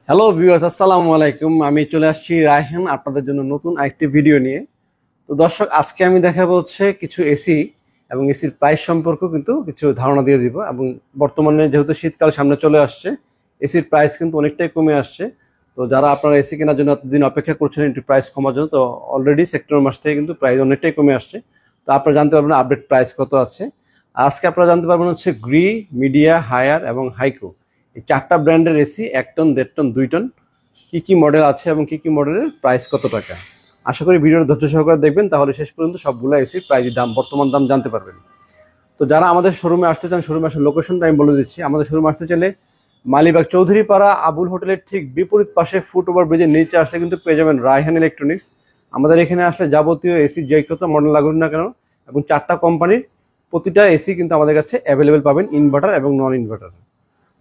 Hello viewers, আসসালামু আলাইকুম। আমি চলে আসছি রায়হান আপনাদের জন্য নতুন আরেকটি ভিডিও নিয়ে। তো দর্শক, আজকে আমি দেখাবো হচ্ছে কিছু এসি এবং এসির প্রাইস সম্পর্কে কিন্তু কিছু ধারণা দিয়ে দিব। এবং বর্তমানে যেহেতু শীতকাল সামনে চলে আসছে, এসির প্রাইস কিন্তু অনেকটাই কমে আসছে। তো যারা আপনারা এসি কেনার জন্য এতদিন অপেক্ষা করছেন একটু প্রাইস কমার জন্য, তো অলরেডি সেপ্টেম্বর মাস থেকে কিন্তু প্রাইস অনেকটাই কমে আসছে। তো আপনারা জানতে পারবেন আপডেট প্রাইস কত আছে। আজকে আপনারা জানতে পারবেন হচ্ছে গ্রি, মিডিয়া, হায়ার এবং হাইকো, এই চারটা ব্র্যান্ডের এসি 1 টন, 1.5 টন, 2 টন কি কি মডেল আছে এবং কি কি মডেলের প্রাইস কত টাকা। আশা করি ভিডিওটা ধৈর্য সহকারে দেখবেন, তাহলে শেষ পর্যন্ত সবগুলো এসির প্রাইস দাম, বর্তমান দাম জানতে পারবেন। তো যারা আমাদের শোরুমে আসতে চান, শোরুমে আসার লোকেশনটা আমি বলে দিচ্ছি। আমাদের শোরুমে আসতে চাইলে মালিবাগ চৌধুরীপাড়া আবুল হোটেলের ঠিক বিপরীত পাশে ফুট ওভার ব্রিজের নিচে আসলে কিন্তু পেয়ে যাবেন রায়হান ইলেকট্রনিক্স। আমাদের এখানে আসলে যাবতীয় এসি যে কত মডেল লাগুন না কেন এবং চারটা কোম্পানির প্রতিটা এসি কিন্তু আমাদের কাছে অ্যাভেলেবেল পাবেন, ইনভার্টার এবং নন ইনভার্টার।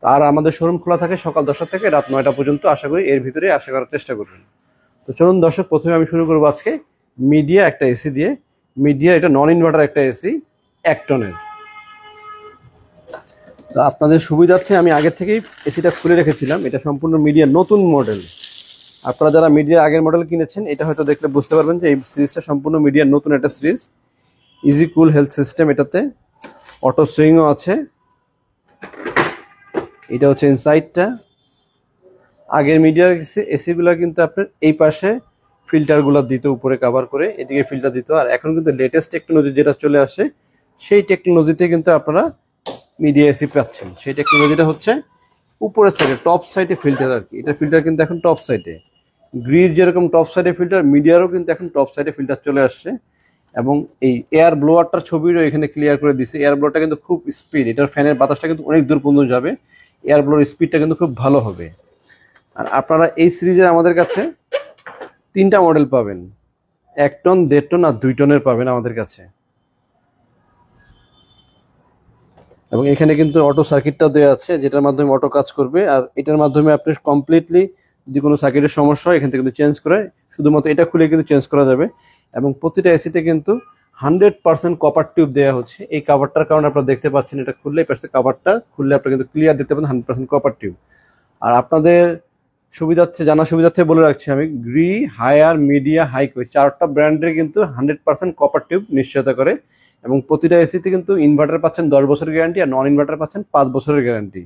আর আমাদের শোরুম খোলা থাকে সকাল 10টা থেকে রাত 9টা পর্যন্ত। আশা করি এর ভিতরে আশা করার চেষ্টা করবেন। তো চলুন দর্শক, প্রথমে আমি শুরু করবো আজকে মিডিয়া একটা এসি দিয়ে। মিডিয়া এটা নন ইনভার্টার একটা এসি, 1 টনের। তো আপনাদের সুবিধার্থে আমি আগে থেকেই এসিটা খুলে রেখেছিলাম। এটা সম্পূর্ণ মিডিয়া নতুন মডেল। আপনারা যারা মিডিয়ার আগের মডেল কিনেছেন, এটা হয়তো দেখলে বুঝতে পারবেন যে এই সিরিজটা সম্পূর্ণ মিডিয়ার নতুন একটা সিরিজ। ইজি কুল হেলথ সিস্টেম এটাতে, অটো সুইংও আছে। এটা হচ্ছে ইনসাইডটা। আগের মিডিয়ার এসিগুলো কিন্তু আপনার এই পাশে ফিল্টারগুলো দিত, উপরে কভার করে, এদিকে ফিল্টার দিত। আর এখন কিন্তু লেটেস্ট টেকনোলজি যেটা চলে আসে, সেই টেকনোলজিতে কিন্তু আপনারা মিডিয়া এসি পাচ্ছেন। সেই টেকনোলজিটা হচ্ছে উপরের সাইডে, টপ সাইডে ফিল্টার আর কি। এটা ফিল্টার কিন্তু এখন টপ সাইডে, গ্রিড যেরকম টপ সাইডে ফিল্টার, মিডিয়ারও কিন্তু এখন টপ সাইডে ফিল্টার চলে আসছে। এবং এই এয়ার ব্লোয়ারটার ছবিও এখানে ক্লিয়ার করে দিছে। এয়ার ব্লোয়ারটা কিন্তু খুব স্পিড, এটার ফ্যানের বাতাসটা কিন্তু অনেক দূর পর্যন্ত যাবে। এয়ার ব্লোয়ার স্পিডটা কিন্তু খুব ভালো হবে। আর আপনারা এই সিরিজের আমাদের কাছে 3টা মডেল পাবেন, 1 টন, 1.5 টন আর 2 টনের পাবেন আমাদের কাছে। এবং এখানে কিন্তু অটো সার্কিটটা দেওয়া আছে, যেটার মাধ্যমে অটো কাজ করবে। আর এটার মাধ্যমে আপনি কমপ্লিটলি যদি কোনো সার্কিটের সমস্যা হয় এখান থেকে কিন্তু চেঞ্জ করে, শুধুমাত্র এটা খুলে কিন্তু চেঞ্জ করা যাবে। এবং প্রতিটা এসিতে কিন্তু 100% কপার টিউব দেওয়া হচ্ছে। এই কাভারটার কারণে আপনারা দেখতে পাচ্ছেন, এটা খুললে এই পাশে কাভারটা খুললে আপনারা কিন্তু ক্লিয়ার দেখতে পাবেন 100% কপার টিউব। আর আপনাদের সুবিধার্থে, জানা সুবিধার্থে বলে রাখছি আমি, গ্রি, হায়ার, মিডিয়া, হাইকো, চারটা ব্র্যান্ডের কিন্তু 100% কপার টিউব নিশ্চয়তা করে। এবং প্রতিটা এসিতে কিন্তু ইনভার্টার পাচ্ছেন 10 বছরের গ্যারান্টি, আর নন ইনভার্টার পাচ্ছেন 5 বছরের গ্যারান্টি।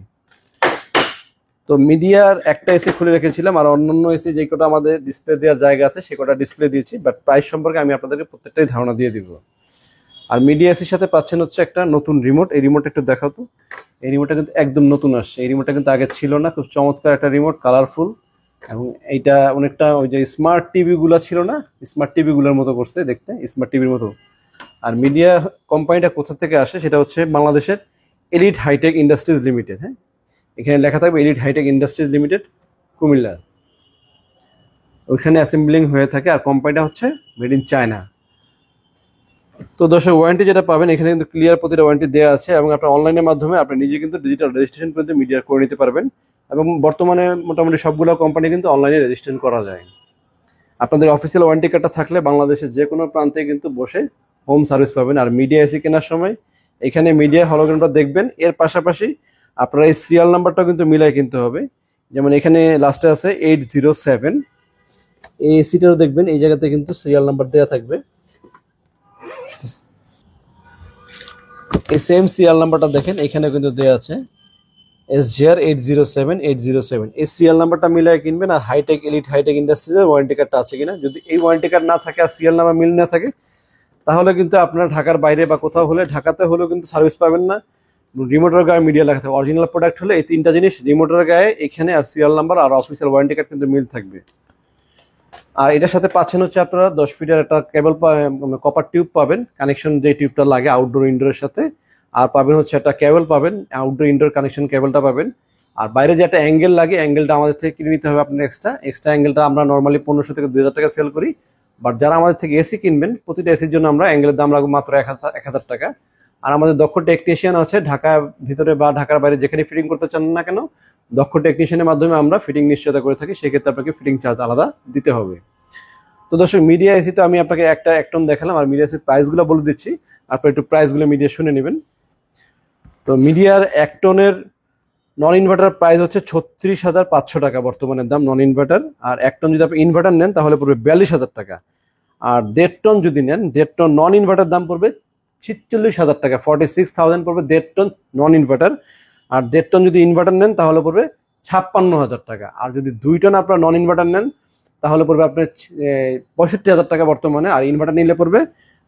তো মিডিয়ার একটা এসি খুলে রেখেছিলাম, আর অন্যান্য এসি যে কটা আমাদের ডিসপ্লে দেওয়ার জায়গা আছে সে কটা ডিসপ্লে দিয়েছি, বাট প্রাইস সম্পর্কে আমি আপনাদেরকে প্রত্যেকটাই ধারণা দিয়ে দিব। আর মিডিয়া এসির সাথে পাচ্ছেন হচ্ছে একটা নতুন রিমোট। এই রিমোটটা একটু দেখাও তো। এই রিমোটটা কিন্তু একদম নতুন আসছে। এই রিমোটটা কিন্তু আগে ছিল না। খুব চমৎকার একটা রিমোট, কালারফুল। এবং এইটা অনেকটা ওই যে স্মার্ট টিভি গুলা ছিল না, স্মার্ট টিভি গুলোর মতো করছে দেখতে, স্মার্ট টিভির মতো। আর মিডিয়া কোম্পানিটা কোথা থেকে আসে সেটা হচ্ছে বাংলাদেশের এলিট হাইটেক ইন্ডাস্ট্রিজ লিমিটেড। হ্যাঁ, এখানে লেখা থাকবে elite hitech industries limited, Comilla. ওইখানে অ্যাসেম্বলিং হয়ে থাকে। আর কোম্পানিটা হচ্ছে মেড ইন চায়না। তো দর্শক, ওয়ারেন্টি যেটা পাবেন এখানে কিন্তু ক্লিয়ার প্রতিটা ওয়ারেন্টি দেওয়া আছে। এবং আপনার অনলাইনের মাধ্যমে আপনি নিজে কিন্তু ডিজিটাল রেজিস্ট্রেশন কিন্তু মিডিয়ার করে নিতে পারবেন। এবং বর্তমানে মোটামুটি সবগুলো কোম্পানি কিন্তু অনলাইনে রেজিস্ট্রেশন করা যায়। আপনাদের অফিসিয়াল ওয়ারেন্টি কার্ডটা থাকলে বাংলাদেশের যে কোনো প্রান্তে কিন্তু বসে হোম সার্ভিস পাবেন। আর মিডিয়া এসি কেনার সময় এখানে মিডিয়া হলোগ্রামটা দেখবেন, এর পাশাপাশি আপনার এই সিরিয়াল নাম্বারটাও কিন্তু মিলাই কিনতে হবে। যেমন এখানে লাস্টে আছে 807, এই এসিটাও দেখবেন এই জায়গাতে কিন্তু সিরিয়াল নাম্বার দেওয়া থাকবে। এই সেম সিরিয়াল নাম্বারটা দেখেন এখানে কিন্তু দেওয়া আছে, SGR 807 এই সিরিয়াল নাম্বারটা মিলাই কিনবেন। আর হাইটেক, এলিট হাইটেক ইন্ডাস্ট্রিজের ওয়ারেন্টি কার্ডটা আছে কিনা, যদি এই ওয়ারেন্টি কার্ড না থাকে আর সিরিয়াল নাম্বার মিল না থাকে, তাহলে কিন্তু আপনার ঢাকার বাইরে বা কোথাও হলে, ঢাকাতে হলেও কিন্তু সার্ভিস পাবেন না। রিমোটের গায়ে মিডিয়া লেখা থাকবে। অরিজিনাল প্রোডাক্ট হলে এই 3টা জিনিস, রিমোটের গায়ে, এখানে, আর সিরিয়াল নাম্বার আর অফিসিয়াল ওয়ারেন্টি কার্ড কিন্তু মিল থাকবে। আর এটার সাথে পাচ্ছেন হচ্ছে আপনারা 10 ফিটের একটা কেবল, কপার টিউব পাবেন, কানেকশন যে টিউবটা লাগে আউটডোর ইনডোরের সাথে। আর পাবেন হচ্ছে একটা কেবল পাবেন, আউটডোর ইনডোর কানেকশন কেবলটা পাবেন। আর বাইরে যে একটা অ্যাঙ্গেল লাগে, অ্যাঙ্গেলটা আমাদের থেকে কিনে নিতে হবে আপনার এক্সট্রা অ্যাঙ্গেলটা আমরা নর্মালি 1500 থেকে 2000 টাকা সেল করি। বাট যারা আমাদের থেকে এসি কিনবেন, প্রতিটা এসির জন্য আমরা অ্যাঙ্গেলের দাম রাখবো মাত্র 1000 টাকা। আর আমাদের দক্ষ টেকনিশিয়ান আছে ঢাকার ভিতরে বা ঢাকার বাইরে, যেখানে ফিটিং করতে চান না কেন, দক্ষ টেকনিশিয়ানের মাধ্যমে আমরা ফিটিং নিশ্চয়তা করে থাকি। সেক্ষেত্রে আপনাকে ফিটিং চার্জ আলাদা দিতে হবে। তো দর্শক, মিডিয়া এসি তো আমি আপনাকে একটা 1 টন দেখালাম। আর মিডিয়া এসির প্রাইসগুলো বলে দিচ্ছি, আপনার একটু প্রাইসগুলো মিডিয়া শুনে নেবেন। তো মিডিয়ার 1 টনের নন ইনভার্টার প্রাইস হচ্ছে 36,500 টাকা বর্তমানে দাম নন ইনভার্টার। আর 1 টন যদি আপনি ইনভার্টার নেন তাহলে পড়বে 42,000 টাকা। আর 1.5 টন যদি নেন, 1.5 টন নন ইনভার্টার দাম পড়বে 46,000 টাকা, 46,000 পড়বে 1.5 টন নন ইনভার্টার। আর 1.5 টন যদি ইনভার্টার নেন তাহলে পড়বে 56,000 টাকা। আর যদি 2 টন আপনার নন ইনভার্টার নেন তাহলে পড়বে আপনার 65,000 টাকা বর্তমানে। আর ইনভার্টার নিলে পড়বে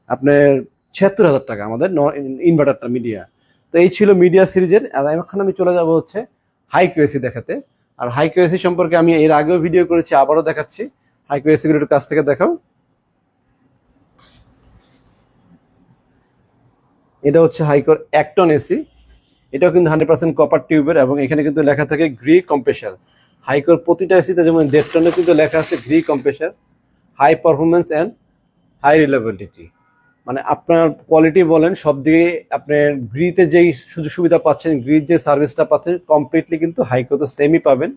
আপনার 76,000 টাকা আমাদের ইনভার্টারটা মিডিয়া। তো এই ছিল মিডিয়া সিরিজের। আর এখন আমি চলে যাব হচ্ছে হাইকো এসি দেখাতে। আর হাইকো এসি সম্পর্কে আমি এর আগেও ভিডিও করেছি, আবারও দেখাচ্ছি। হাইকো এসি গুলো একটু কাছ থেকে দেখাও। এটা হচ্ছে হাইকোর 1 টন এসি। এটাও কিন্তু 100% কপার টিউবের, এবং এখানে কিন্তু লেখা থাকে গ্রি কম্প্রেসার। হাইকোর প্রতিটা এসিতে যেমন 1.5 টনে কিন্তু লেখা আছে Gree compressor, high performance and high reliability. মানে আপনার কোয়ালিটি বলেন সব দিকে আপনার গ্রিতে যেই সুযোগ সুবিধা পাচ্ছেন, গ্রির যে সার্ভিসটা পাচ্ছেন কমপ্লিটলি কিন্তু হাইকোতে সেমই পাবেন।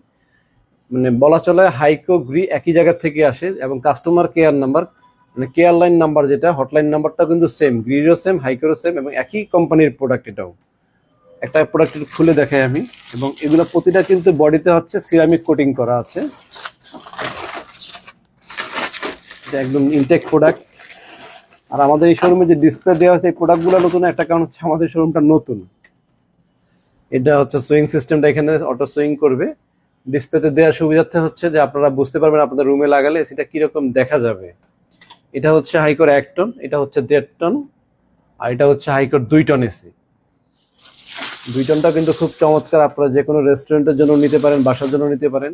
মানে বলা চলে হাইকো গ্রি একই জায়গা থেকে আসে, এবং কাস্টমার কেয়ার নাম্বার মানে কেয়ার লাইন নাম্বার যেটা হটলাইন নাম্বারটা কিন্তু সেম, গ্রিরও সেম হাইকোরও সেম, এবং একই কোম্পানির প্রোডাক্ট। এটাও একটা প্রোডাক্ট খুলে দেখাই আমি। এবং এগুলো প্রতিটা কিন্তু বডিতে হচ্ছে সিরামিক কোটিং করা আছে। এটা একদম ইনটেক প্রোডাক্ট। আর আমাদের এই শোরুমে যে ডিসপ্লে দেওয়া আছে এই প্রোডাক্টগুলো নতুন, একটা কারণ হচ্ছে আমাদের শোরুমটা নতুন। এটা হচ্ছে সুইং সিস্টেমটা এখানে অটো সুইং করবে। ডিসপ্লেতে দেওয়ার সুবিধার্থে হচ্ছে যে আপনারা বুঝতে পারবেন আপনাদের রুমে লাগালে সেটা কিরকম দেখা যাবে। এটা হচ্ছে হাইকোর 1 টন, এটা হচ্ছে 1.5 টন, আর এটা হচ্ছে হাইকোর 2 টন এসি। 2 টনটা কিন্তু খুব চমৎকার, আপনারা যে কোনো রেস্টুরেন্টের জন্য নিতে পারেন, বাসার জন্য নিতে পারেন।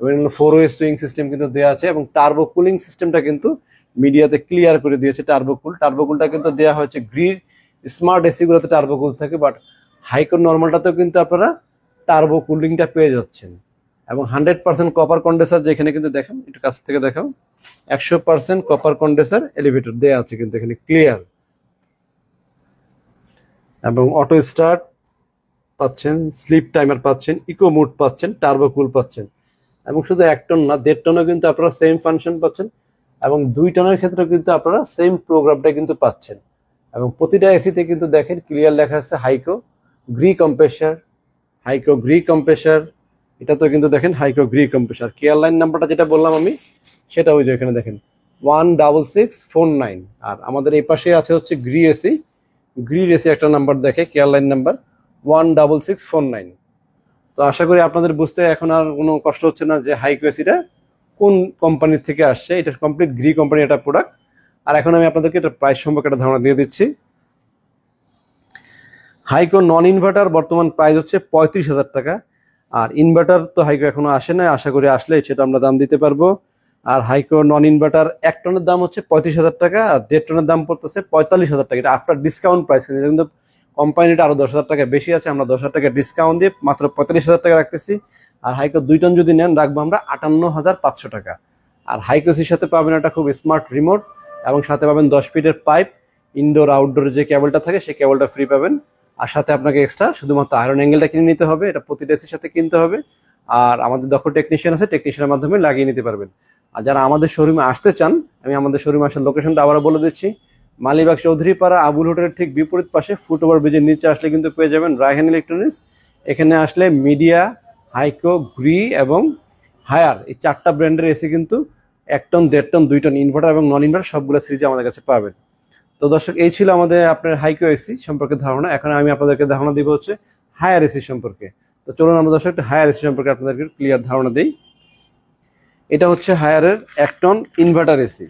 এবং 4 ওয়ে সুইং সিস্টেম কিন্তু দেওয়া আছে, এবং টার্বো কুলিং সিস্টেমটা কিন্তু মিডিয়াতে ক্লিয়ার করে দিয়েছে। টার্বোকুলটা কিন্তু দেওয়া হয়েছে গ্রির স্মার্ট এসি গুলোতে টার্বোকুল থাকে, বাট হাইকোর নর্মালটাতেও কিন্তু আপনারা টার্বো কুলিংটা পেয়ে যাচ্ছেন। এবং 100% কপার কন্ডেন্সার, যেখানে কিন্তু দেখেন একটু কাছ থেকে দেখাও, 100% কপার কন্ডেন্সার এলিভেটর দেওয়া আছে কিন্তু এখানে ক্লিয়ার। এবং অটো স্টার্ট পাচ্ছেন, স্লিপ টাইমার পাচ্ছেন, ইকো মুড পাচ্ছেন, টার্বোকুল পাচ্ছেন। এবং শুধু 1 টন না, 1.5 টনও কিন্তু আপনারা সেম ফাংশন পাচ্ছেন, এবং 2 টনের ক্ষেত্রে কিন্তু আপনারা সেম প্রোগ্রামটা কিন্তু পাচ্ছেন। এবং প্রতিটা এসিতে কিন্তু দেখেন ক্লিয়ার লেখা আছে Haiko Gree compressor, Haiko Gree compressor. এটা তো কিন্তু দেখেন Haiko Gree compressor. Care line নাম্বারটা যেটা বললাম আমি সেটা ওই যে এখানে দেখেন 16649। আর আমাদের এই পাশে আছে হচ্ছে গ্রি এসি, গ্রির এসি একটা নাম্বার দেখে কেয়ার লাইন নাম্বার 16649। তো আশা করি আপনাদের বুঝতে এখন আর কোনো কষ্ট হচ্ছে না যে হাইকো এসিটা কোন কোম্পানির থেকে আসছে। এটা কমপ্লিট গ্রি কোম্পানির একটা প্রোডাক্ট। আর এখন আমি আপনাদেরকে এটা প্রাইস সম্পর্কে একটা ধারণা দিয়ে দিচ্ছি। হাইকো নন ইনভার্টার বর্তমান প্রাইস হচ্ছে 35,000 টাকা। আর ইনভার্টার তো হাইকো এখনো আসে না, আশা করি আসলে সেটা আমরা দাম দিতে পারবো। আর হাইকো নন ইনভার্টার 1 টনের দাম হচ্ছে 35,000 টাকা, আর 1.5 টনের দাম পড়তেছে 45,000 টাকা। এটা আফটার ডিসকাউন্ট প্রাইস, কিন্তু কোম্পানিটা আরো 10,000 টাকা বেশি আছে, আমরা 10,000 টাকা ডিসকাউন্ট দিয়ে মাত্র 45,000 টাকা রাখতেছি। আর হাইকো 2 টন যদি নেন রাখবো আমরা 58,500 টাকা। আর হাইকো এসির সাথে পাবেন একটা খুব স্মার্ট রিমোট, এবং সাথে পাবেন 10 ফিটের পাইপ, ইনডোর আউটডোর যে কেবলটা থাকে সেই কেবলটা ফ্রি পাবেন। আর সাথে আপনাকে এক্সট্রা শুধুমাত্র আয়রন অ্যাঙ্গেলটা কিনে নিতে হবে, এটা প্রতিটা এসির সাথে কিনতে হবে। আর আমাদের দক্ষ টেকনিশিয়ান আছে, টেকনিশিয়ানের মাধ্যমে লাগিয়ে নিতে পারবেন। আর যারা আমাদের শোরুমে আসতে চান, আমি আমাদের শোরুমে আসার লোকেশনটা আবারও বলে দিচ্ছি। মালিবাগ চৌধুরীপাড়া আবুল হোটেলের ঠিক বিপরীত পাশে ফুটওভার ব্রিজের নিচে আসলে কিন্তু পেয়ে যাবেন রায়হান ইলেকট্রনিক্স। এখানে আসলে মিডিয়া, হাইকো, গ্রি এবং হায়ার এই 4টা ব্র্যান্ডের এসি কিন্তু 1 টন, 1.5 টন, 2 টন ইনভার্টার এবং নন ইনভার্টার সবগুলো সিরিজে আমাদের কাছে পাবেন। তো দর্শক, এই ছিল আমাদের আপনার হাইকো এসি সম্পর্কে ধারণা। এখন আমি আপনাদেরকে ধারণা দিব হচ্ছে হায়ার এসি সম্পর্কে। তো চলুন আমরা দর্শক একটু হায়ার এসি সম্পর্কে আপনাদেরকে ক্লিয়ার ধারণা দিই। এটা হচ্ছে হায়ারের 1 টন ইনভার্টার এসি।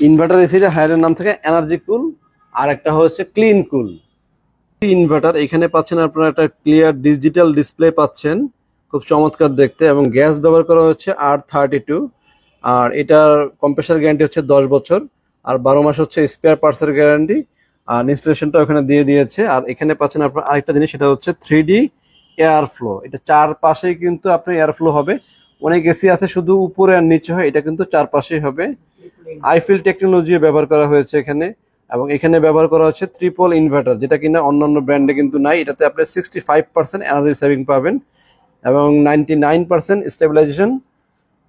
ইনভার্টার এসিটা হায়ারের নাম থেকে এনার্জি কুল, আর একটা হচ্ছে ক্লিন কুল ইনভার্টার। এখানে পাচ্ছেন আপনারা একটা ক্লিয়ার ডিজিটাল ডিসপ্লে পাচ্ছেন, খুব চমৎকার দেখতে, এবং গ্যাস ব্যবহার করা হচ্ছে R32। আর এটার কম্প্রেসার গ্যারান্টি হচ্ছে 10 বছর, আর 12 মাস হচ্ছে স্পেয়ার পার্টসের গ্যারান্টি। আর ইনস্টলেশনটা ওখানে দিয়ে দিয়েছে। আর এখানে পাচ্ছেন আপনার আরেকটা জিনিস, সেটা হচ্ছে 3D এয়ার ফ্লো। এটা চারপাশেই কিন্তু আপনার এয়ার ফ্লো হবে। অনেক এসি আছে শুধু উপরে আর নিচে হয়, এটা কিন্তু চারপাশেই হবে। আইফিল টেকনোলজি ব্যবহার করা হয়েছে এখানে, এবং এখানে ব্যবহার করা হচ্ছে ট্রিপল ইনভার্টার, যেটা কিনা অন্যান্য ব্র্যান্ডে কিন্তু নাই। এটাতে আপনি 65% এনার্জি সেভিং পাবেন, এবং 99% stabilization,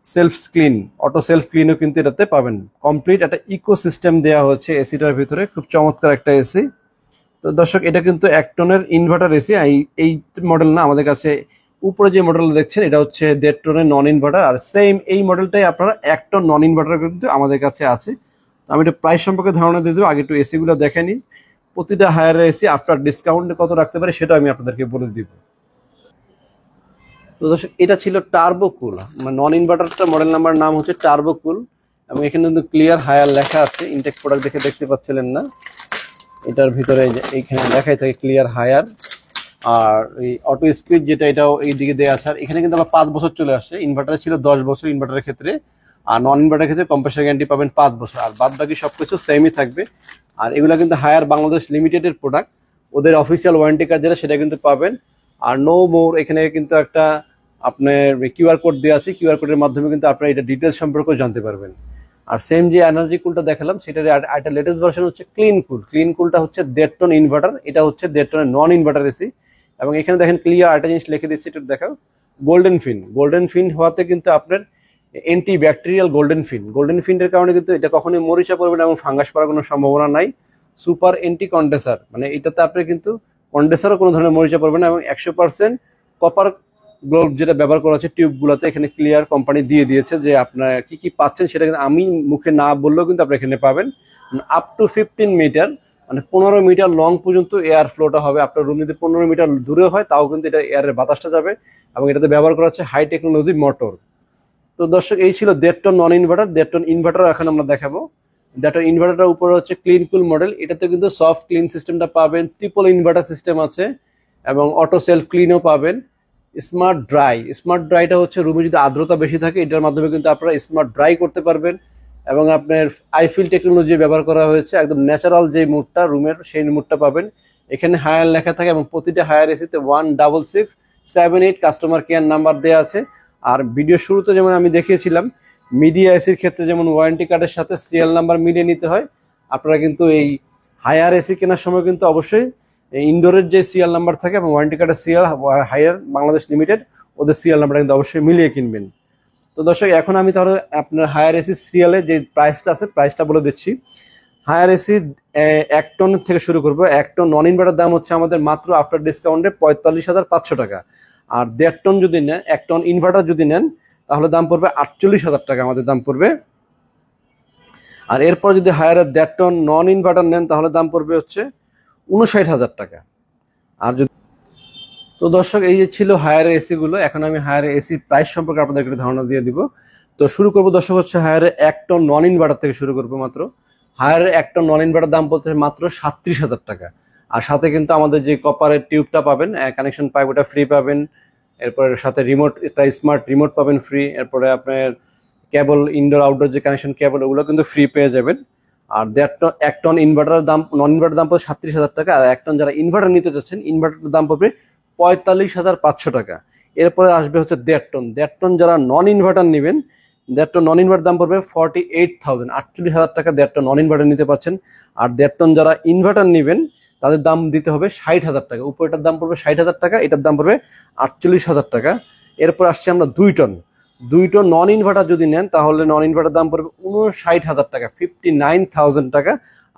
self clean, auto self ক্লিনও কিন্তু এটাতে পাবেন। কমপ্লিট একটা ইকো সিস্টেম দেওয়া হচ্ছে এসিটার ভিতরে, খুব চমৎকার একটা এসি। তো তো দর্শক এটা কিন্তু 1 টনের ইনভার্টার এসি। এই মডেল না, আমাদের কাছে উপরে যে মডেল দেখছেন এটা হচ্ছে 1.5 টনের নন ইনভার্টার, আর সেম এই মডেলটাই আপনারা 1 টন নন ইনভার্টার কিন্তু আমাদের কাছে আছে। তো আমি একটু প্রাইস সম্পর্কে ধারণা দিয়ে দেবো, আগে একটু এসি গুলো দেখে নিই। প্রতিটা হায়ার এসি আফটার ডিসকাউন্ট কত রাখতে পারে সেটা আমি আপনাদেরকে বলে দিব। তো দর্শক এটা ছিল টার্বোকুল, মানে নন ইনভার্টারটা মডেল নাম্বার নাম হচ্ছে টার্বোকুল, এবং এখানে কিন্তু ক্লিয়ার হায়ার লেখা আছে। ইনটেক প্রোডাক্ট দেখতে পাচ্ছিলেন না, এটার ভিতরে এইখানে লেখাই থাকে ক্লিয়ার হায়ার। আর এই অটো স্পিড যেটা, এটাও এই দিকে দেওয়া আছে। আর এখানে কিন্তু আবার 5 বছর চলে আসছে। ইনভার্টার ছিল 10 বছর ইনভার্টারের ক্ষেত্রে, আর নন ইনভার্টারের ক্ষেত্রে কম্প্রেসার গ্যারান্টি পাবেন 5 বছর, আর বাদ বাকি সবকিছু সেমই থাকবে। আর এগুলো কিন্তু হায়ার বাংলাদেশ লিমিটেডের প্রোডাক্ট, ওদের অফিসিয়াল ওয়ারেন্টি কার্ড যেটা সেটা কিন্তু পাবেন। আর নো মোর এখানে কিন্তু একটা আপনার কিউআর কোড দেওয়া আছে, কিউআর কোডের মাধ্যমে কিন্তু আপনারা এটা ডিটেলস সম্পর্কেও জানতে পারবেন। আর সেম যে এনার্জি কুলটা দেখালাম সেটার একটা লেটেস্ট ভার্সন হচ্ছে ক্লিন কুল। ক্লিন কুলটা হচ্ছে 1.5 টন ইনভার্টার, এটা হচ্ছে 1.5 টনের নন ইনভার্টার এসি। এবং এখানে দেখেন ক্লিয়ার একটা জিনিস লিখে দিচ্ছে, একটু দেখাও, গোল্ডেন ফিন। গোল্ডেন ফিন হওয়াতে কিন্তু আপনার অ্যান্টি ব্যাকটেরিয়াল গোল্ডেন ফিন। গোল্ডেন ফিনের কারণে কিন্তু এটা কখনোই মরিচা পড়বে না এবং ফাঙ্গাস পড়ার কোনো সম্ভাবনা নাই। সুপার অ্যান্টি কন্ডেন্সার, মানে এটাতে আপনার কিন্তু কন্ডেন্সারও কোনো ধরনের মরিচা পড়বে না, এবং 100% কপার গ্লোভ যেটা ব্যবহার করা হচ্ছে টিউবগুলোতে, এখানে ক্লিয়ার কোম্পানি দিয়ে দিয়েছে যে আপনার কি কি পাচ্ছেন সেটা কিন্তু আমি মুখে না বললেও কিন্তু আপনি এখানে পাবেন। আপ টু 15 মিটার, মানে 15 মিটার লং পর্যন্ত এয়ার ফ্লোটা হবে। আপনার রুম যদি 15 মিটার দূরে হয় তাও কিন্তু এটা এয়ারের বাতাসটা যাবে, এবং এটাতে ব্যবহার করা হচ্ছে হাই টেকনোলজি মোটর। তো দর্শক এই ছিল 1.5 ton non inverter. 1.5 ton inverter এখন আমরা দেখাবো। 1.5 টন ইনভার্টারটার উপরে হচ্ছে ক্লিন কুল মডেল, এটাতে কিন্তু সফট ক্লিন সিস্টেমটা পাবেন, ট্রিপল ইনভার্টার সিস্টেম আছে, এবং অটো সেলফ ক্লিনও পাবেন। স্মার্ট ড্রাই, স্মার্ট ড্রাইটা হচ্ছে রুমে যদি আর্দ্রতা বেশি থাকে এটার মাধ্যমে কিন্তু আপনারা স্মার্ট ড্রাই করতে পারবেন। এবং আপনার আইফিল টেকনোলজি ব্যবহার করা হয়েছে, একদম ন্যাচারাল যে মুডটা রুমের সেই মুডটা পাবেন। এখানে হায়ার লেখা থাকে, এবং প্রতিটা হায়ার এসিতে 16678 কাস্টমার কেয়ার নাম্বার দেওয়া আছে। আর ভিডিও শুরুতে যেমন আমি দেখিয়েছিলাম, মিডিয়া এসির ক্ষেত্রে যেমন ওয়ারেন্টি কার্ডের সাথে সিরিয়াল নাম্বার মিলিয়ে নিতে হয়, আপনারা কিন্তু এই হায়ার এসি কেনার সময় কিন্তু অবশ্যই ইনডোরের যে সিরিয়াল নাম্বার থাকে এবং ওয়ারেন্টি কার্ডের সিরিয়াল হায়ার বাংলাদেশ লিমিটেড ওদের সিরিয়াল নাম্বারটা কিন্তু অবশ্যই মিলিয়ে কিনবেন। তো দর্শক এখন আমি তাহলে আপনার হায়ার এসি সিরিয়ালে যে প্রাইসটা আছে প্রাইসটা বলে দিচ্ছি। হায়ার এসি 1 টন থেকে শুরু করবো। 1 টন নন ইনভার্টার দাম হচ্ছে আমাদের মাত্র আফটার ডিসকাউন্টে 45,500 টাকা। আর 1.5 টন যদি নেন, 1 টন ইনভার্টার যদি নেন তাহলে দাম পড়বে 48,000 টাকা আমাদের দাম পড়বে। আর এরপর যদি হায়ারের 1.5 টন নন ইনভার্টার নেন তাহলে দাম পড়বে হচ্ছে 59,000 টাকা। আর যদি তো দর্শক এই যে ছিল হায়ার এসি গুলো, এখন আমি হায়ার এসি প্রাইস সম্পর্কে আপনাদেরকে একটা ধারণা দিয়ে দিব। তো শুরু করবো দর্শক হচ্ছে হায়ার 1 টন নন ইনভার্টার থেকে শুরু করবো। মাত্র হায়ার 1 টন নন ইনভার্টার দাম পড়ছে মাত্র 37,000 টাকা। আর সাথে কিন্তু আমাদের যে কপারের টিউবটা পাবেন, কানেকশন পাইপ, ওটা ফ্রি পাবেন। এরপরে সাথে রিমোট, একটা স্মার্ট রিমোট পাবেন ফ্রি। এরপরে আপনার কেবল, ইনডোর আউটডোর যে কানেকশন কেবল, ওগুলো কিন্তু ফ্রি পেয়ে যাবেন। আর 1 টন ইনভার্টার দাম, নন ইনভার্টার দাম পড়বে 37,000 টাকা। আর 1 টন যারা ইনভার্টার নিতে চাচ্ছেন, ইনভার্টারের দাম পড়বে 45,500 টাকা। এরপরে আসবে হচ্ছে 1.5 টন। 1.5 টন যারা নন ইনভার্টার নেবেন, 1.5 টন নন ইনভার্টার দাম পড়বে 48,000, 48,000 টাকা 1.5 টন নন ইনভার্টার নিতে পারছেন। আর 1.5 টন যারা ইনভার্টার নেবেন তাদের দাম দিতে হবে 60,000 টাকা। উপরেটার দাম পড়বে 60,000 টাকা, এটার দাম পড়বে 48,000 টাকা। এরপর আসছে আমরা 2 টন। 2 টন নন ইনভার্টার যদি নেন তাহলে নন ইনভার্টার দাম পড়বে 59,000 টাকা, 59,000 টাকা।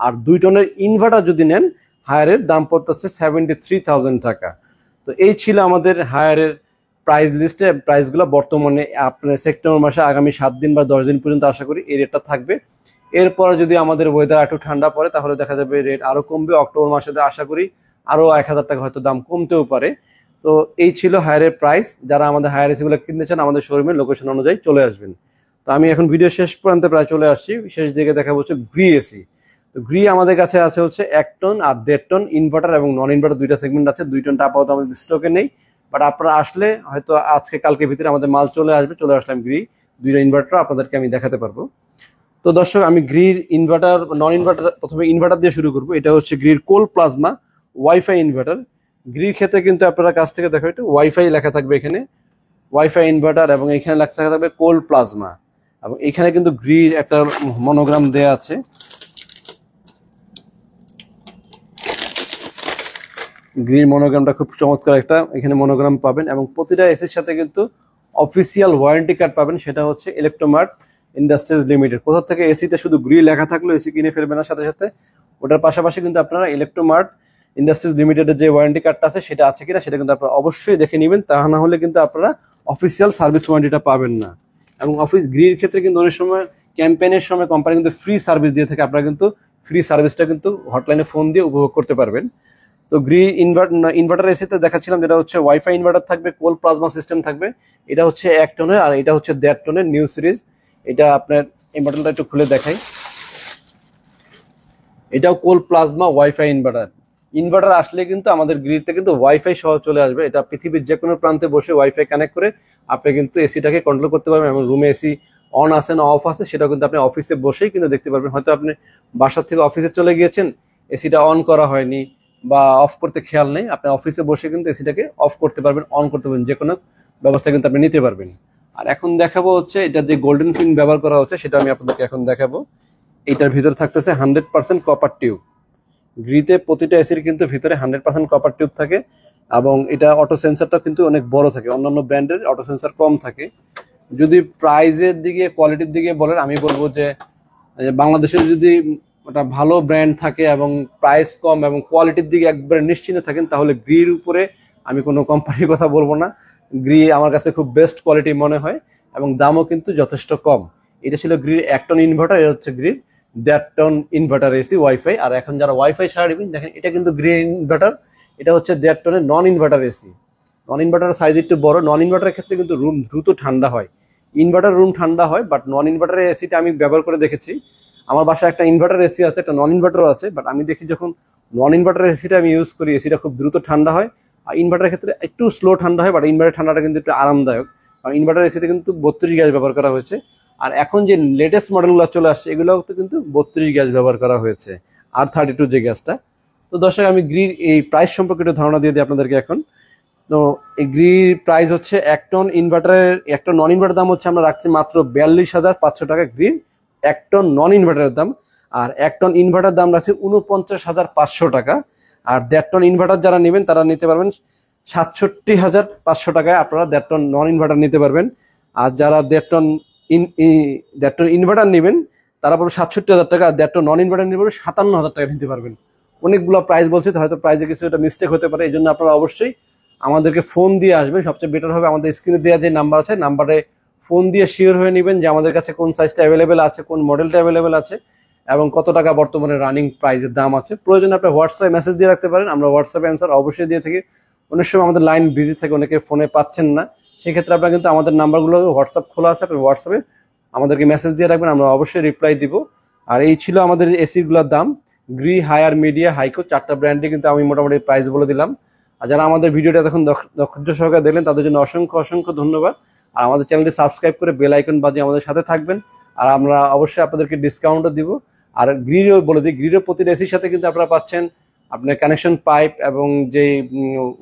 আর 2 টনের ইনভার্টার যদি নেন হায়ারের দাম পড়তেছে 73,000 টাকা। তো এই ছিল আমাদের হায়ারের প্রাইস লিস্টে প্রাইসগুলো বর্তমানে আপনার সেপ্টেম্বর মাসে আগামী 7 দিন বা 10 দিন পর্যন্ত আশা করি এই রেটটা থাকবে। এরপরে যদি আমাদের ওয়েদার একটু ঠান্ডা পড়ে তাহলে দেখা যাবে রেট আরো কমবে। অক্টোবর মাসে আশা করি আরো 1,000 টাকা হয়তো দাম কমতেও পারে। তো এই ছিল হায়ারের প্রাইস। যারা আমাদের হায়ার এসিগুলো কিনতে চান আমাদের শোরুমের লোকেশন অনুযায়ী চলে আসবেন। তো আমি এখন ভিডিও শেষ প্রান্তে প্রায় চলে আসছি, শেষ দিকে দেখা হচ্ছে গ্রি এসি। তো গ্রি আমাদের কাছে আছে হচ্ছে 1 টন আর 1.5 টন ইনভার্টার এবং নন ইনভার্টার দুইটা সেগমেন্ট আছে। 2 টনটা আপাতত আমাদের স্টকে নেই, বাট আপনারা আসলে হয়তো আজকে কালকের ভিতরে আমাদের মাল চলে আসবে। চলে আসলাম গ্রি দুইটা ইনভার্টার আপনাদেরকে আমি দেখাতে পারবো। তো দর্শক আমি গ্রির ইনভার্টার, নন ইনভার্টার, প্রথমে ইনভার্টার দিয়ে শুরু করবো। এটা হচ্ছে গ্রির কোল প্লাজমা ওয়াইফাই ইনভার্টার। গ্রির ক্ষেত্রে কিন্তু আপনারা কাছ থেকে দেখো, এটা ওয়াইফাই লেখা থাকবে এখানে, ওয়াইফাই ইনভার্টার, এবং এখানে লেখা থাকবে কোল প্লাজমা। এবং এখানে কিন্তু গ্রির একটা মনোগ্রাম দেয়া আছে। গ্রিন মনোগ্রামটা খুব চমৎকার একটা এখানে মনোগ্রাম পাবেন। এবং প্রতিটা এসির সাথে কিন্তু অফিসিয়াল ওয়ারেন্টি কার্ড পাবেন, সেটা হচ্ছে ইলেকট্রোমার্ট ইন্ডাস্ট্রিজ লিমিটেড। কোথা থেকে এসিতে শুধু গ্রি লেখা থাকলো এসি কিনে ফেলবে না সাথে সাথে, ওটার পাশাপাশি কিন্তু আপনারা ইলেকট্রোমার্ট ইন্ডাস্ট্রিজ লিমিটেডের যে ওয়ারেন্টি কার্ডটা আছে সেটা আছে কিনা সেটা কিন্তু আপনারা অবশ্যই দেখে নেবেন, তা না হলে কিন্তু আপনারা অফিসিয়াল সার্ভিস ওয়ারেন্টিটা পাবেন না। এবং অফিস গ্রির ক্ষেত্রে কিন্তু অনেক সময় ক্যাম্পেইনের সময় কোম্পানি কিন্তু ফ্রি সার্ভিস দিয়ে থাকে, আপনারা কিন্তু ফ্রি সার্ভিসটা কিন্তু হটলাইনে ফোন দিয়ে উপভোগ করতে পারবেন। তো গ্রি ইনভার্টার এসিতে দেখাচ্ছিলাম যেটা হচ্ছে ওয়াইফাই ইনভার্টার থাকবে, কোল প্লাজমা সিস্টেম থাকবে। এটা হচ্ছে 1 টনের আর এটা হচ্ছে 1.5 টনের নিউ সিরিজ। এটা আপনার ইনভার্টারটা একটু খুলে দেখাই। এটাও কোল প্লাজমা ওয়াইফাই ইনভার্টার। ইনভার্টার আসলে কিন্তু আমাদের গ্রিডতে কিন্তু ওয়াইফাই সহ চলে আসবে। এটা পৃথিবীর যে কোনো প্রান্তে বসে ওয়াইফাই কানেক্ট করে আপনি কিন্তু এসিটাকে কন্ট্রোল করতে পারবেন, এবং রুমে এসি অন আছে না অফ আছে সেটাও কিন্তু আপনি অফিসে বসেই কিন্তু দেখতে পারবেন। হয়তো আপনি বাসা থেকে অফিসে চলে গিয়েছেন, এসিটা অন করা হয়নি বা অফ করতে খেয়াল নেই, আপনি অফিসে বসে কিন্তু এসিটাকে অফ করতে পারবেন, অন করতে পারবেন, যে কোনো ব্যবস্থা কিন্তু আপনি নিতে পারবেন। আর এখন দেখাবো হচ্ছে এটা যে গোল্ডেন ফিন ব্যবহার করা হচ্ছে সেটা আমি আপনাদেরকে এখন দেখাবো। এটার ভিতরে থাকতেছে 100% কপার টিউব। গ্রিতে প্রতিটা এসির কিন্তু ভিতরে 100% কপার টিউব থাকে, এবং এটা অটো সেন্সারটা কিন্তু অনেক বড় থাকে, অন্যান্য ব্র্যান্ডের অটো সেন্সার কম থাকে। যদি প্রাইজের দিকে কোয়ালিটির দিকে বলেন, আমি বলবো যে বাংলাদেশে যদি একটা ভালো ব্র্যান্ড থাকে এবং প্রাইস কম এবং কোয়ালিটির দিকে একবারে নিশ্চিন্তে থাকেন, তাহলে গ্রির উপরে আমি কোনো কোম্পানির কথা বলবো না। গ্রি আমার কাছে খুব বেস্ট কোয়ালিটি মনে হয় এবং দামও কিন্তু যথেষ্ট কম। এটা ছিল গ্রির 1 টন ইনভার্টার, এটা হচ্ছে গ্রির 1.5 টন ইনভার্টার এসি ওয়াইফাই। আর এখন যারা ওয়াইফাই ছাড়া নেবেন, দেখেন এটা কিন্তু গ্রি ইনভার্টার, এটা হচ্ছে 1.5 টনের নন ইনভার্টার এসি। নন ইনভার্টার সাইজ একটু বড়। নন ইনভার্টারের ক্ষেত্রে কিন্তু রুম দ্রুত ঠান্ডা হয়, ইনভার্টার রুম ঠান্ডা হয়, বাট নন ইনভার্টারের এসিটা আমি ব্যবহার করে দেখেছি। আমার বাসায় একটা ইনভার্টার এসি আছে, একটা নন ইনভার্টারও আছে, বাট আমি দেখি যখন নন ইনভার্টারের এসিটা আমি ইউজ করি, এসিটা খুব দ্রুত ঠান্ডা হয়। আর ইনভার্টারের ক্ষেত্রে একটু স্লো ঠান্ডা হয়, বাট ইনভার্টার ঠান্ডাটা কিন্তু একটু আরামদায়ক। আর ইনভার্টার এসিতে কিন্তু 32 গ্যাস ব্যবহার করা হয়েছে। আর এখন যে লেটেস্ট মডেলগুলো চলে আসছে এগুলোতে কিন্তু 32 গ্যাস ব্যবহার করা হয়েছে, আর 32 যে গ্যাসটা। তো দর্শক, আমি গ্রির এই প্রাইস সম্পর্কে একটু ধারণা দিয়ে দিই আপনাদেরকে এখন। তো এই গ্রির প্রাইস হচ্ছে 1 টন ইনভার্টারের, 1 টন নন ইনভার্টার দাম হচ্ছে আমরা রাখছি মাত্র 42,500 টাকা গ্রির 1 টন নন ইনভার্টারের দাম। আর 1 টন ইনভার্টার দাম রাখছি 49,500 টাকা। আর 1.5 টন ইনভার্টার যারা নেবেন তারা নিতে পারবেন 67,500 টাকায়, আপনারা 1.5 টন নন ইনভার্টার নিতে পারবেন। আর যারা 1.5 টন ইনভার্টার নেবেন তারা পাবেন 67,000 টাকা, আর 1.5 টন নন ইনভার্টার নিতে পারবেন 57,000 টাকা নিতে পারবেন। অনেকগুলো প্রাইস বলছি, হয়তো প্রাইসে কিছু একটা মিস্টেক হতে পারে, এই জন্য আপনারা অবশ্যই আমাদেরকে ফোন দিয়ে আসবেন। সবচেয়ে বেটার হবে আমাদের স্ক্রিনে দেওয়া যে নাম্বার আছে, নাম্বারে ফোন দিয়ে শিওর হয়ে নেবেন যে আমাদের কাছে কোন সাইজটা অ্যাভেলেবেল আছে, কোন মডেলটা অ্যাভেলেবেল আছে, এবং কত টাকা বর্তমানে রানিং প্রাইসের দাম আছে। প্রয়োজনে আপনি হোয়াটসঅ্যাপে মেসেজ দিয়ে রাখতে পারেন, আমরা হোয়াটসঅ্যাপে অ্যান্সার অবশ্যই দিয়ে থাকি। অনেক সময় আমাদের লাইন বিজি থাকে, অনেকে ফোনে পাচ্ছেন না, সেক্ষেত্রে আপনারা কিন্তু আমাদের নাম্বারগুলো হোয়াটসঅ্যাপ খোলা আছে, আপনি হোয়াটসঅ্যাপে আমাদেরকে মেসেজ দিয়ে রাখবেন, আমরা অবশ্যই রিপ্লাই দিব। আর এই ছিল আমাদের এসিগুলোর দাম, গ্রি, হায়ার, মিডিয়া, হাইকো, 4টা ব্র্যান্ডে কিন্তু আমি মোটামুটি প্রাইস বলে দিলাম। আর যারা আমাদের ভিডিওটা এখন ধৈর্য সহকারে দেখলেন তাদের জন্য অসংখ্য অসংখ্য ধন্যবাদ। আর আমাদের চ্যানেলটি সাবস্ক্রাইব করে বেল আইকন বাজিয়ে আমাদের সাথে থাকবেন, আর আমরা অবশ্যই আপনাদেরকে ডিসকাউন্টও দিব। আর গ্রিডও বলে দিই, গ্রিডের প্রতিটা এসির সাথে কিন্তু আপনারা পাচ্ছেন আপনার কানেকশন পাইপ এবং যে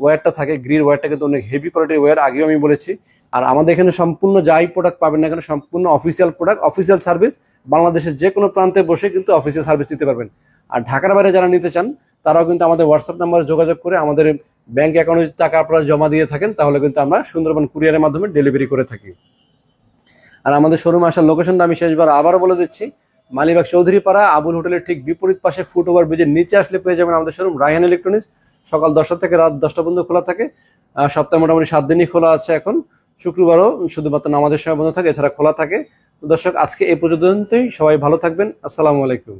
ওয়্যারটা থাকে, গ্রিড ওয়্যারটা কিন্তু অনেক হেভি কোয়ালিটির ওয়্যার, আগেও আমি বলেছি। আর আমাদের এখানে সম্পূর্ণ যাই প্রোডাক্ট পাবেন না কেন সম্পূর্ণ অফিসিয়াল প্রোডাক্ট, অফিসিয়াল সার্ভিস, বাংলাদেশের যে কোনো প্রান্তে বসে কিন্তু অফিসিয়াল সার্ভিস নিতে পারবেন। আর ঢাকার বাইরে যারা নিতে চান তারাও কিন্তু আমাদের হোয়াটসঅ্যাপ নাম্বারে যোগাযোগ করে আমাদের ব্যাংক অ্যাকাউন্টে টাকা আপনারা জমা দিয়ে থাকেন, তাহলে কিন্তু আমরা সুন্দরবন কুরিয়ারের মাধ্যমে ডেলিভারি করে থাকি। আর আমাদের শোরুমে আসার লোকেশনটা আমি শেষবার আবারও বলে দিচ্ছি, মালিবাগ চৌধুরীপাড়া আবুল হোটেলের ঠিক বিপরীত পাশে ফুটওভার ব্রিজের নিচে আসলে পেয়ে যাবেন আমাদের শোরুম রায়হান ইলেকট্রনিক্স। সকাল 10টা থেকে রাত 10টা পর্যন্ত খোলা থাকে, সপ্তাহে মোটামুটি 7 দিনই খোলা আছে। এখন শুক্রবারও শুধুমাত্র নামাজের সময় বন্ধ থাকে, এছাড়া খোলা থাকে। তো দর্শক, আজকে এই পর্যন্তই, সবাই ভালো থাকবেন, আসসালামু আলাইকুম।